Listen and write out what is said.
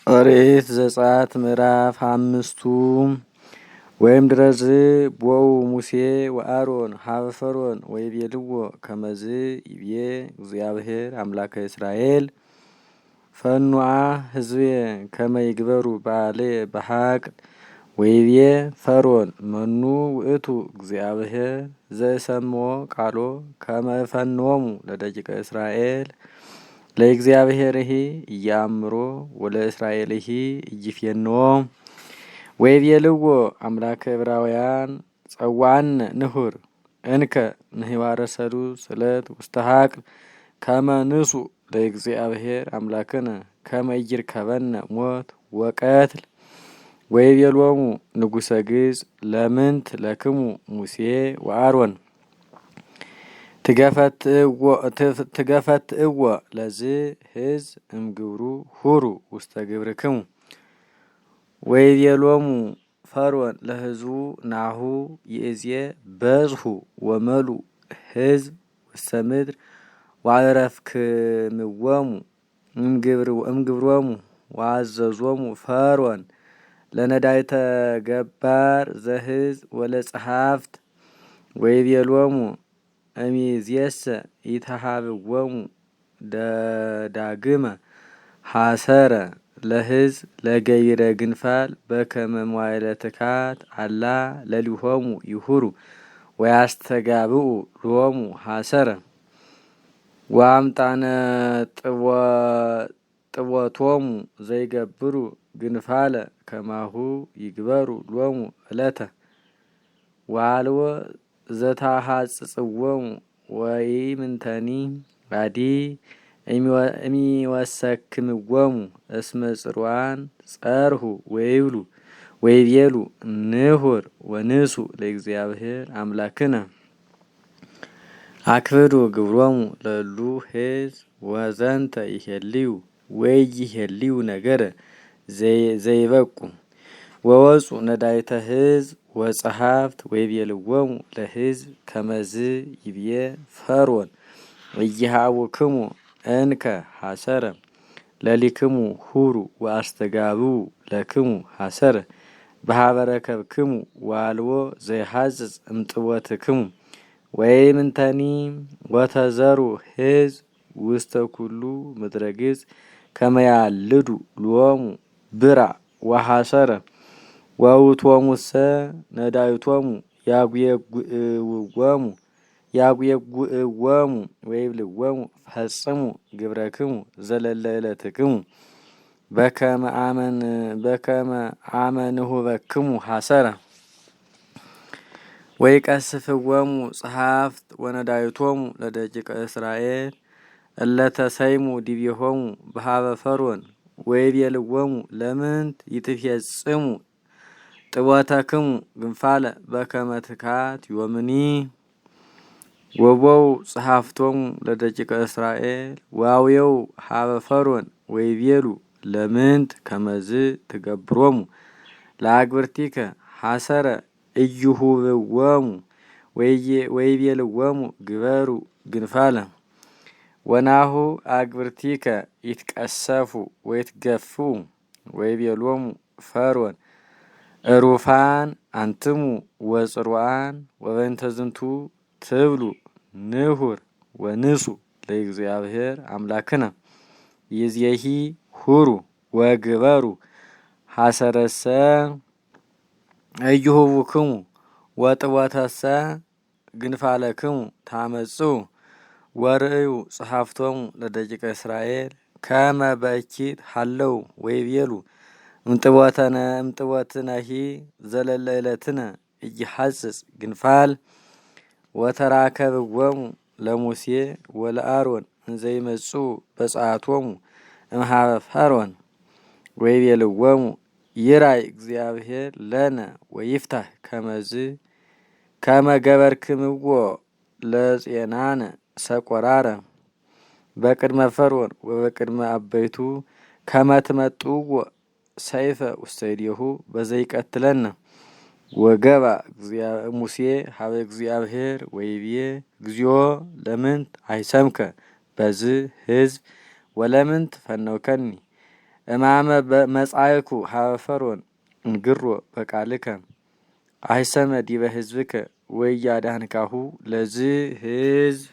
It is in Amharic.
ኦሪት ዘጸአት ምዕራፍ 5 ወይም ድረዝ ቦው ሙሴ ወአሮን ሀበ ፈርዖን ወይቤልዎ ከመዝ ይቤ እግዚአብሔር አምላከ እስራኤል ፈኑአ ሕዝቤ ከመ ይግበሩ በዓሌ በሐቅ ወይቤ ፈርዖን መኑ ውእቱ እግዚአብሔር ዘሰምዖ ቃሎ ከመ ፈንዎሙ ለደቂቀ እስራኤል ለእግዚአብሔርሂ እያምሮ ወለእስራኤልሂ እይፌንዎ ወይቤልዎ አምላከ ዕብራውያን ጸዋዕነ ንሁር እንከ ንህዋረ ሰሉስ ዕለት ውስተ ሀቅል ከመ ንሱእ ለእግዚአብሔር አምላክነ ከመ ኢይርከበነ ሞት ወቀትል ወይቤሎሙ ንጉሰ ግብጽ ለምንት ለክሙ ሙሴ ወአሮን ትገፈትእዎ ለዝ ሕዝብ እምግብሩ ሁሩ ውስተ ግብርክሙ ወይቤሎሙ ፈርዖን ለሕዝቡ ናሁ ይእዜ በዝሑ ወመልኡ ሕዝብ ውስተ ምድር ወአዕረፍክምዎሙ እምግብሮሙ ወአዘዞሙ ፈርዖን ለነዳይተ ገባር ዘሕዝብ ወለጸሐፍት ወይቤሎሙ እምይእዜሰ ኢተሃብዎሙ ዳግመ ሐሰረ ለሕዝብ ለገቢረ ግንፋል በከመ መዋዕለ ትካት አላ ለሊሆሙ ይሁሩ ወያስተጋብኡ ሎሙ ሐሰረ ወአምጣነ ጥቦቶሙ ዘይገብሩ ግንፋለ ከማሁ ይግበሩ ሎሙ ዕለተ ወአልቦ ዘታሐጽጽዎሙ ወኢምንተኒ ባዲ እሚወሰክምዎሙ እስመ ጽሩዓን ጸርሁ ወይቤሉ ንሁር ወንሱእ ለእግዚአብሔር አምላክነ አክብዱ ግብሮሙ ለሉ ሕዝብ ወዘንተ ይሄልዩ ወይሄልዩ ነገረ ዘይበቁ ወወፁ ነዳይተ ሕዝብ ወጸሐፍት ወይቤልዎሙ ለሕዝብ ከመዝ ይብዬ ፈርዖን ኢይሃቡክሙ እንከ ሐሰረ ለሊክሙ ሁሩ ወአስተጋብኡ ለክሙ ሐሰረ በሀበ ረከብክሙ ወአልቦ ዘይሐጽጽ እምጥቦትክሙ ወኢምንተኒ ወተዘሩ ሕዝብ ውስተ ኩሉ ምድረ ግብጽ ከመ ያልዱ ሎሙ ብርዕ ወሐሰረ ወውእቶሙሰ ነዳይቶሙ ያጉየጉእዎሙ ወይብልዎሙ ፈጽሙ ግብረክሙ ዘለለ ዕለትክሙ በከመ አመ ንሁበክሙ ሐሰረ ወይቀስፍዎሙ ጸሐፍት ወነዳይቶሙ ለደቂቀ እስራኤል እለ ተሰይሙ ዲቤሆሙ በሀበ ፈርዖን ወይቤልዎሙ ለምንት ይትፌጽሙ ጥቦተክሙ ግንፋለ በከመ ትካት ዮምኒ ወቦው ጸሐፍቶሙ ለደቂቀ እስራኤል ዋውየው ሀበ ፈርዖን ወይቤሉ ለምንት ከመዝ ትገብሮሙ ለአግብርቲከ ሐሰረ ኢይሁብዎሙ ወይቤልዎሙ ግበሩ ግንፋለ ወናሁ አግብርቲከ ይትቀሰፉ ወይትገፍኡ ወይቤሎሙ ፈርዖን እሩፋን አንትሙ ወጽሩዓን ወበእንተ ዝንቱ ትብሉ ንሁር ወንሱእ ለእግዚአብሔር አምላክነ ይእዜሂ ሁሩ ወግበሩ ሐሰረሰ ኢይሁብክሙ ወጥቦተሰ ግንፋለክሙ ታመጽኡ ወርእዩ ጸሐፍቶሙ ለደቂቀ እስራኤል ከመ በእኪት ሀለው ወይቤሉ እምጥቦትነሂ ዘለለ ዕለትነ ኢይሐጽጽ ግንፋል ወተራከብዎሙ ለሙሴ ወለአሮን እንዘይመጽኡ በጸአቶሙ እምኀበ ፈርዖን ወይቤልዎሙ ይራይ እግዚአብሔር ለነ ወይፍታህ ከመዝ ከመ ገበርክምዎ ለጼናነ ሰቆራረ በቅድመ ፈርዖን ወበቅድመ አበይቱ ከመ ትመጥውዎ ሰይፈ ውስተ እዴሁ በዘይቀትለነ ወገባ ሙሴ ሀበ እግዚአብሔር ወይቤ እግዚኦ ለምንት አይሰምከ በዝ ሕዝብ ወለምንት ፈነውከኒ እማመ መጻእኩ ሀበ ፈርዖን እንግሮ በቃልከ አይሰመ ዲበ ህዝብከ ወያዳህንካሁ ለዝ ህዝብ